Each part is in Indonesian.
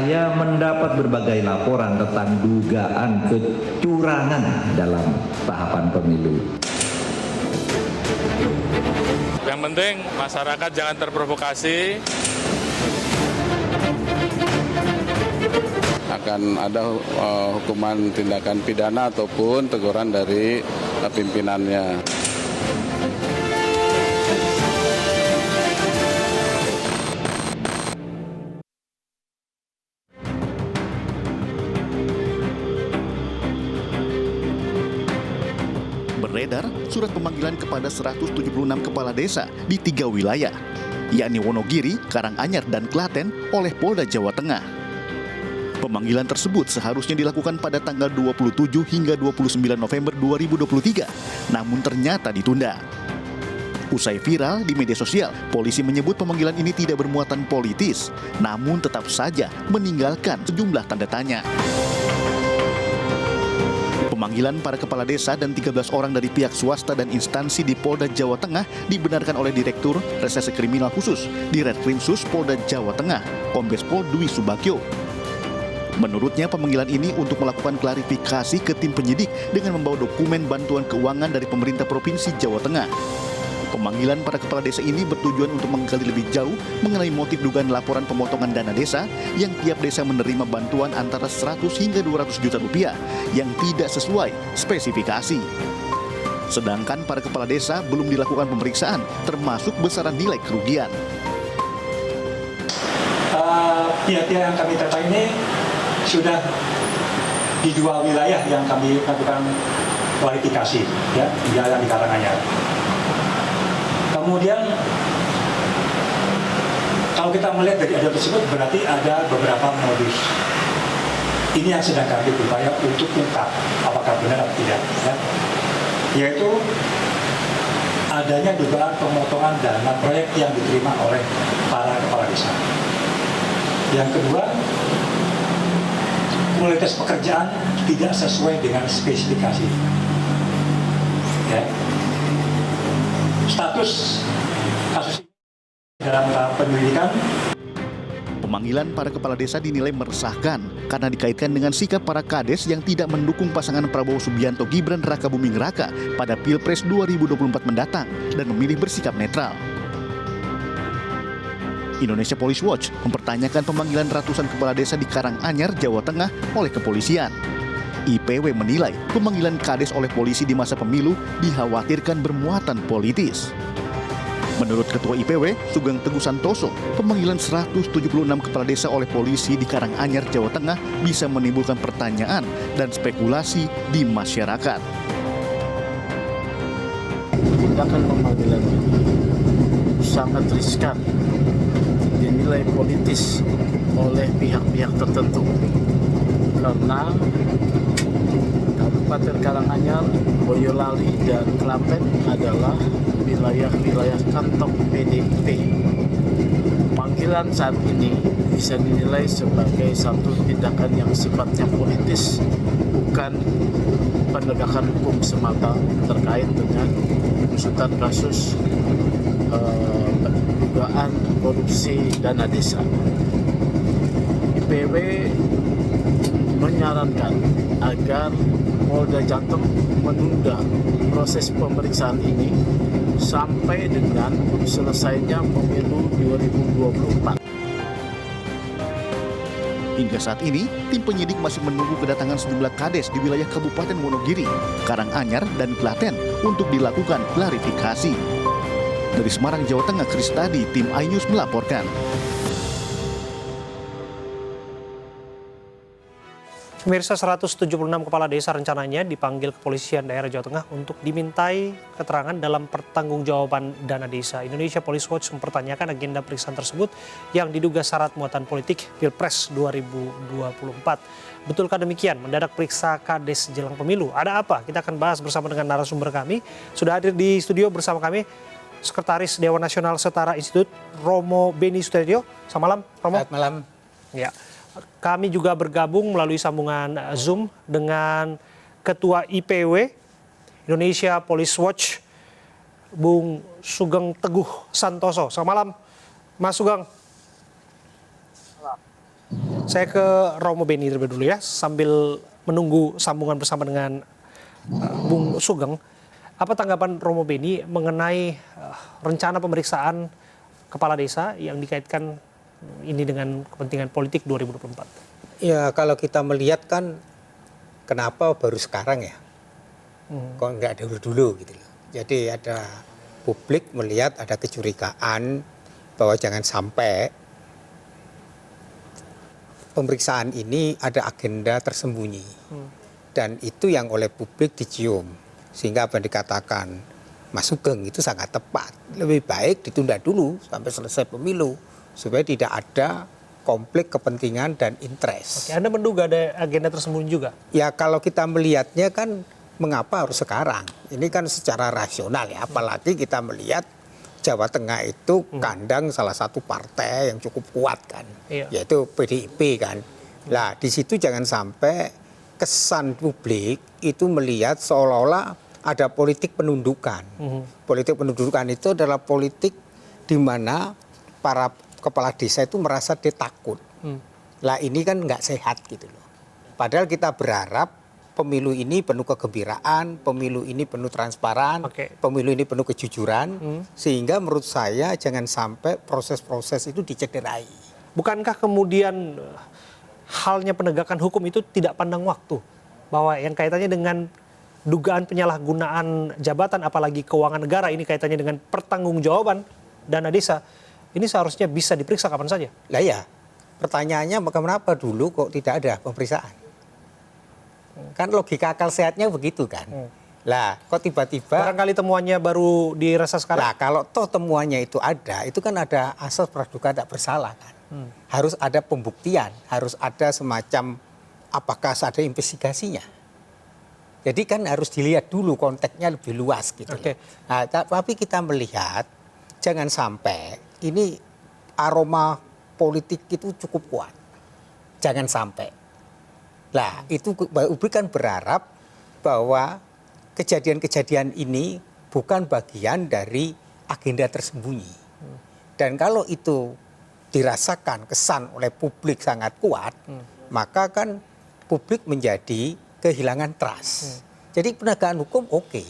saya mendapat berbagai laporan tentang dugaan kecurangan dalam tahapan pemilu. Yang penting masyarakat jangan terprovokasi. Akan ada hukuman tindakan pidana ataupun teguran dari pimpinannya. Beredar surat pemanggilan kepada 176 kepala desa di 3 wilayah, yakni Wonogiri, Karanganyar, dan Klaten oleh Polda Jawa Tengah. Pemanggilan tersebut seharusnya dilakukan pada tanggal 27 hingga 29 November 2023, namun ternyata ditunda. Usai viral di media sosial, polisi menyebut pemanggilan ini tidak bermuatan politis, namun tetap saja meninggalkan sejumlah tanda tanya. Pemanggilan para kepala desa dan 13 orang dari pihak swasta dan instansi di Polda Jawa Tengah dibenarkan oleh Direktur Reserse Kriminal Khusus di Retkrimsus Polda Jawa Tengah, Kombes Pol Dwi Subagyo. Menurutnya pemanggilan ini untuk melakukan klarifikasi ke tim penyidik dengan membawa dokumen bantuan keuangan dari pemerintah Provinsi Jawa Tengah. Pemanggilan para kepala desa ini bertujuan untuk menggali lebih jauh mengenai motif dugaan laporan pemotongan dana desa yang tiap desa menerima bantuan antara 100 hingga 200 juta rupiah yang tidak sesuai spesifikasi. Sedangkan para kepala desa belum dilakukan pemeriksaan termasuk besaran nilai kerugian. Pihak-pihak yang kami data ini sudah di 2 wilayah yang kami lakukan kualifikasi, ya, wilayah di Karanganyar. Kemudian kalau kita melihat dari adil tersebut berarti ada beberapa modus. Ini yang sedang kami berupaya untuk ungkap apakah benar atau tidak, ya. Yaitu adanya dugaan pemotongan dana proyek yang diterima oleh para kepala desa. Yang kedua, kualitas pekerjaan tidak sesuai dengan spesifikasi. Ya. Status kasus ini dalam tahap penyelidikan. Pemanggilan para kepala desa dinilai meresahkan karena dikaitkan dengan sikap para kades yang tidak mendukung pasangan Prabowo Subianto Gibran Rakabuming Raka pada Pilpres 2024 mendatang dan memilih bersikap netral. Indonesia Police Watch mempertanyakan pemanggilan ratusan kepala desa di Karanganyar, Jawa Tengah oleh kepolisian. IPW menilai pemanggilan kades oleh polisi di masa pemilu dikhawatirkan bermuatan politis. Menurut Ketua IPW, Sugeng Teguh Santoso, pemanggilan 176 kepala desa oleh polisi di Karanganyar, Jawa Tengah bisa menimbulkan pertanyaan dan spekulasi di masyarakat. Tindakan pemanggilan ini sangat riskan, dinilai politis oleh pihak-pihak tertentu karena Kabupaten Karanganyar, Boyolali, dan Klaten adalah wilayah-wilayah kantong PDIP. Panggilan saat ini bisa dinilai sebagai satu tindakan yang sifatnya politis, bukan penegakan hukum semata terkait dengan usutan kasus dugaan korupsi dana desa. IPW menyarankan agar Polda Jateng menunda proses pemeriksaan ini sampai dengan selesainya pemilu 2024. Hingga saat ini, tim penyidik masih menunggu kedatangan sejumlah kades di wilayah Kabupaten Wonogiri, Karanganyar, dan Klaten untuk dilakukan klarifikasi. Dari Semarang, Jawa Tengah, Kristadi, tim iNews melaporkan. Pemirsa, 176 kepala desa rencananya dipanggil kepolisian daerah Jawa Tengah untuk dimintai keterangan dalam pertanggungjawaban dana desa. Indonesia Police Watch mempertanyakan agenda pemeriksaan tersebut yang diduga syarat muatan politik Pilpres 2024. Betulkah demikian? Mendadak periksa kades jelang pemilu. Ada apa? Kita akan bahas bersama dengan narasumber kami. Sudah hadir di studio bersama kami Sekretaris Dewan Nasional Setara Institut, Romo Beni Sutedjo. Selamat malam, Romo. Selamat malam. Ya. Kami juga bergabung melalui sambungan Zoom dengan Ketua IPW Indonesia Police Watch, Bung Sugeng Teguh Santoso. Selamat malam, Mas Sugeng. Saya ke Romo Beni terlebih dulu ya, sambil menunggu sambungan bersama dengan Bung Sugeng. Apa tanggapan Romo Beni mengenai rencana pemeriksaan kepala desa yang dikaitkan ini dengan kepentingan politik 2024? Ya kalau kita melihat kan kenapa baru sekarang ya, kok nggak dulu gitu loh. Jadi ada publik melihat ada kecurigaan bahwa jangan sampai pemeriksaan ini ada agenda tersembunyi. Dan itu yang oleh publik dicium. Sehingga apa yang dikatakan Mas Sugeng itu sangat tepat. Lebih baik ditunda dulu sampai selesai pemilu. Supaya tidak ada konflik kepentingan dan interest. Oke, Anda menduga ada agenda tersembunyi juga? Ya kalau kita melihatnya kan mengapa harus sekarang? Ini kan secara rasional ya. Apalagi kita melihat Jawa Tengah itu kandang salah satu partai yang cukup kuat kan. Iya. Yaitu PDIP kan. Nah di situ jangan sampai kesan publik itu melihat seolah-olah ada politik penundukan. Politik penundukan itu adalah politik di mana para kepala desa itu merasa dia takut. Lah ini kan nggak sehat gitu loh. Padahal kita berharap pemilu ini penuh kegembiraan, pemilu ini penuh transparan, pemilu ini penuh kejujuran, sehingga menurut saya jangan sampai proses-proses itu dicederai. Bukankah kemudian halnya penegakan hukum itu tidak pandang waktu? Bahwa yang kaitannya dengan dugaan penyalahgunaan jabatan apalagi keuangan negara ini kaitannya dengan pertanggungjawaban dana desa, ini seharusnya bisa diperiksa kapan saja. Lah ya, pertanyaannya kenapa dulu kok tidak ada pemeriksaan? Kan logika akal sehatnya begitu kan. Lah kok tiba-tiba barangkali temuannya baru dirasa sekarang. Lah kalau toh temuannya itu ada, itu kan ada asas praduga tak bersalah kan. Harus ada pembuktian, harus ada semacam apakah ada investigasinya. Jadi kan harus dilihat dulu konteksnya lebih luas gitu. Nah, tapi kita melihat jangan sampai ini aroma politik itu cukup kuat. Jangan sampai. Lah itu publik kan berharap bahwa kejadian-kejadian ini bukan bagian dari agenda tersembunyi. Dan kalau itu dirasakan kesan oleh publik sangat kuat, maka kan publik menjadi kehilangan trust. Jadi penegakan hukum oke.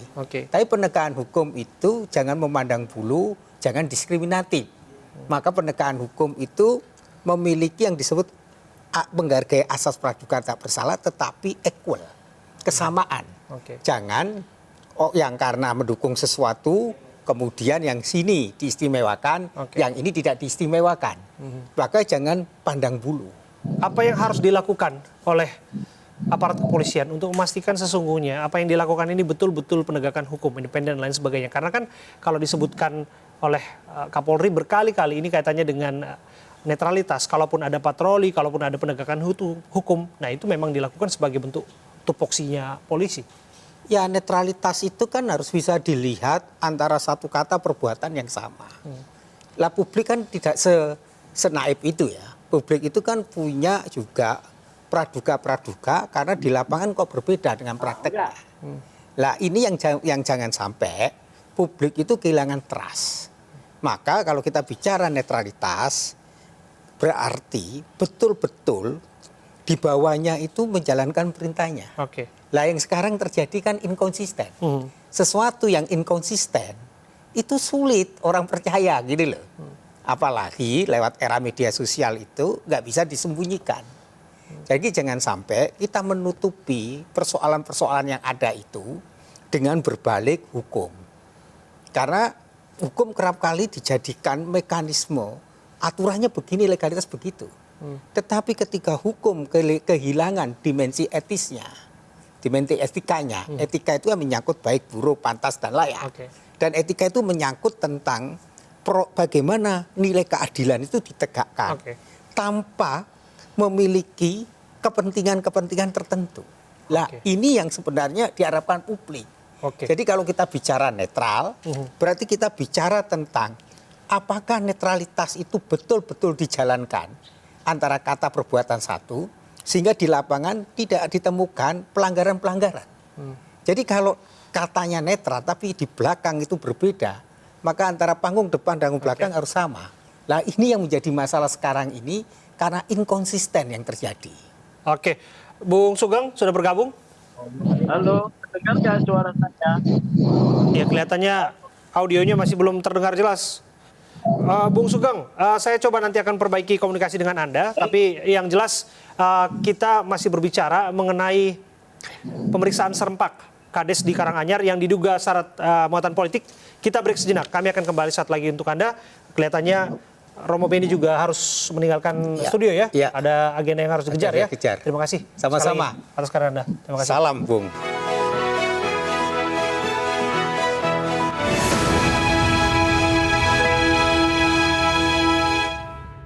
Tapi penegakan hukum itu jangan memandang bulu, jangan diskriminatif. Maka penegakan hukum itu memiliki yang disebut menghargai asas praduga tak bersalah tetapi equal, kesamaan. Jangan yang karena mendukung sesuatu kemudian yang sini diistimewakan, yang ini tidak diistimewakan. Maka jangan pandang bulu. Apa yang harus dilakukan oleh aparat kepolisian untuk memastikan sesungguhnya apa yang dilakukan ini betul-betul penegakan hukum, independen dan lain sebagainya? Karena kan kalau disebutkan oleh Kapolri berkali-kali ini kaitannya dengan netralitas. Kalaupun ada patroli, kalaupun ada penegakan hukum, nah itu memang dilakukan sebagai bentuk tupoksinya polisi. Ya netralitas itu kan harus bisa dilihat antara satu kata perbuatan yang sama. Lah publik kan tidak senaif itu ya. Publik itu kan punya juga praduga-praduga karena di lapangan kok berbeda dengan prakteknya. Lah ini yang jangan sampai publik itu kehilangan trust. Maka kalau kita bicara netralitas berarti betul-betul di bawahnya itu menjalankan perintahnya. Lah yang sekarang terjadi kan inkonsisten. Sesuatu yang inkonsisten itu sulit orang percaya gitu loh. Apalagi lewat era media sosial itu nggak bisa disembunyikan. Jadi jangan sampai kita menutupi persoalan-persoalan yang ada itu dengan berbalik hukum. Karena hukum kerap kali dijadikan mekanisme, aturannya begini, legalitas begitu. Tetapi ketika hukum kehilangan dimensi etisnya, dimensi etikanya, etika itu menyangkut baik buruk, pantas dan layak. Dan etika itu menyangkut tentang bagaimana nilai keadilan itu ditegakkan tanpa memiliki kepentingan-kepentingan tertentu. Lah ini yang sebenarnya diharapkan publik. Jadi kalau kita bicara netral, berarti kita bicara tentang apakah netralitas itu betul-betul dijalankan antara kata perbuatan satu, sehingga di lapangan tidak ditemukan pelanggaran-pelanggaran. Jadi kalau katanya netral tapi di belakang itu berbeda, maka antara panggung depan dan panggung belakang harus sama. Nah ini yang menjadi masalah sekarang ini karena inkonsisten yang terjadi. Oke, Bung Sugeng sudah bergabung? Halo, dengar nggak suara saya? Ya, kelihatannya audionya masih belum terdengar jelas. Bung Sugeng, saya coba nanti akan perbaiki komunikasi dengan Anda, tapi yang jelas kita masih berbicara mengenai pemeriksaan serempak Kades di Karanganyar yang diduga syarat muatan politik. Kita break sejenak, kami akan kembali saat lagi untuk Anda. Kelihatannya Romo Beni juga harus meninggalkan studio ya. Ya. Ada agenda yang harus dikejar ya. Kejar. Terima kasih. Sama-sama. Sekali lagi atas kehadiran Anda. Terima kasih. Salam, Bung.